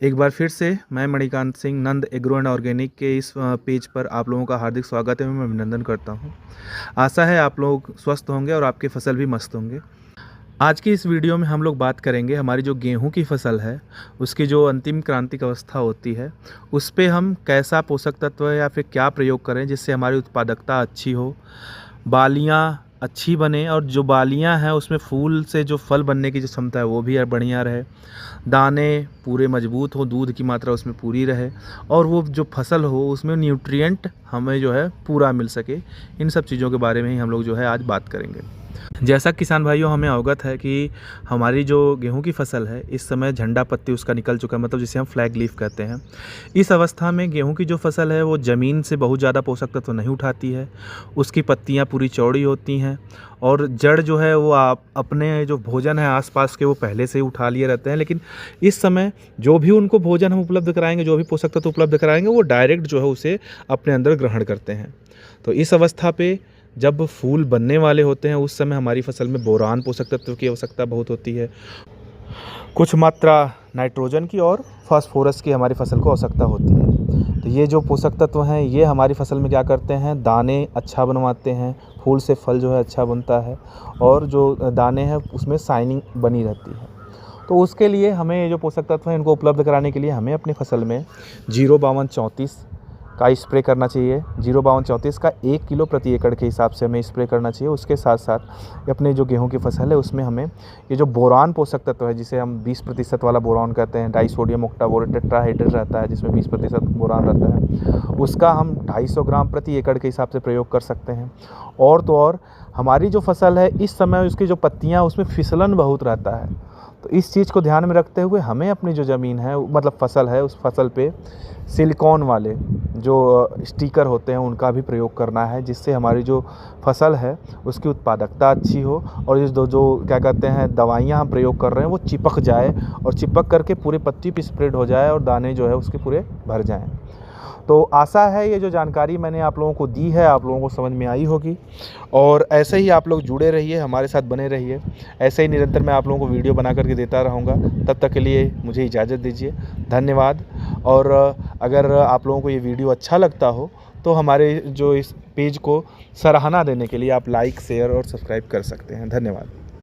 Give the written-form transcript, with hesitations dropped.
एक बार फिर से मैं मणिकांत सिंह नंद एग्रो एंड ऑर्गेनिक के इस पेज पर आप लोगों का हार्दिक स्वागत है। मैं अभिनंदन करता हूं। आशा है आप लोग स्वस्थ होंगे और आपकी फसल भी मस्त होंगे। आज की इस वीडियो में हम लोग बात करेंगे हमारी जो गेहूं की फसल है उसकी जो अंतिम क्रांतिक अवस्था होती है उस पे हम कैसा पोषक तत्व या फिर क्या प्रयोग करें जिससे हमारी उत्पादकता अच्छी हो, बालियाँ अच्छी बने और जो बालियाँ हैं उसमें फूल से जो फल बनने की जो क्षमता है वो भी बढ़िया रहे, दाने पूरे मजबूत हो, दूध की मात्रा उसमें पूरी रहे और वो जो फसल हो उसमें न्यूट्रिएंट हमें जो है पूरा मिल सके। इन सब चीज़ों के बारे में ही हम लोग जो है आज बात करेंगे। जैसा किसान भाइयों हमें अवगत है कि हमारी जो गेहूं की फसल है इस समय झंडा पत्ती उसका निकल चुका है, मतलब जिसे हम फ्लैग लीफ कहते हैं। इस अवस्था में गेहूं की जो फसल है वो ज़मीन से बहुत ज़्यादा पोषक तत्व नहीं उठाती है। उसकी पत्तियां पूरी चौड़ी होती हैं और जड़ जो है वो आप अपने जो भोजन है आसपास के वो पहले से ही उठा लिए रहते हैं, लेकिन इस समय जो भी उनको भोजन हम उपलब्ध कराएंगे, जो भी पोषक तत्व उपलब्ध कराएंगे, वो डायरेक्ट जो है उसे अपने अंदर ग्रहण करते हैं। तो इस अवस्था पे जब फूल बनने वाले होते हैं उस समय हमारी फसल में बोरान पोषक तत्व की आवश्यकता बहुत होती है। कुछ मात्रा नाइट्रोजन की और फास्फोरस की हमारी फसल को आवश्यकता होती है। तो ये जो पोषक तत्व हैं ये हमारी फसल में क्या करते हैं, दाने अच्छा बनवाते हैं, फूल से फल जो है अच्छा बनता है और जो दाने हैं उसमें शाइनिंग बनी रहती है। तो उसके लिए हमें ये जो पोषक तत्व हैं इनको उपलब्ध कराने के लिए हमें अपनी फसल में 05234 का स्प्रे करना चाहिए। 05234 का 1 किलो प्रति एकड़ के हिसाब से हमें स्प्रे करना चाहिए। उसके साथ साथ अपने जो गेहूं की फसल है उसमें हमें ये जो बोरान पोषक तत्व है जिसे हम 20% वाला बोरान कहते हैं, डाइसोडियम ऑक्टाबोरेट टेट्राहाइड्रेट रहता है जिसमें 20% बोरान रहता है, उसका हम 250 ग्राम प्रति एकड़ के हिसाब से प्रयोग कर सकते हैं। और तो और हमारी जो फसल है इस समय उसकी जो पत्तियाँ उसमें फिसलन बहुत रहता है, तो इस चीज़ को ध्यान में रखते हुए हमें अपनी जो ज़मीन है मतलब फसल है उस फसल पे सिलिकॉन वाले जो स्टिकर होते हैं उनका भी प्रयोग करना है, जिससे हमारी जो फसल है उसकी उत्पादकता अच्छी हो और ये जो क्या कहते हैं दवाइयाँ हम प्रयोग कर रहे हैं वो चिपक जाए और चिपक करके पूरे पत्ती पे स्प्रेड हो जाए और दाने जो है उसके पूरे भर जाएँ। तो आशा है ये जो जानकारी मैंने आप लोगों को दी है आप लोगों को समझ में आई होगी और ऐसे ही आप लोग जुड़े रहिए, हमारे साथ बने रहिए। ऐसे ही निरंतर मैं आप लोगों को वीडियो बना करके देता रहूँगा। तब तक के लिए मुझे इजाज़त दीजिए, धन्यवाद। और अगर आप लोगों को ये वीडियो अच्छा लगता हो तो हमारे जो इस पेज को सराहना देने के लिए आप लाइक, शेयर और सब्सक्राइब कर सकते हैं। धन्यवाद।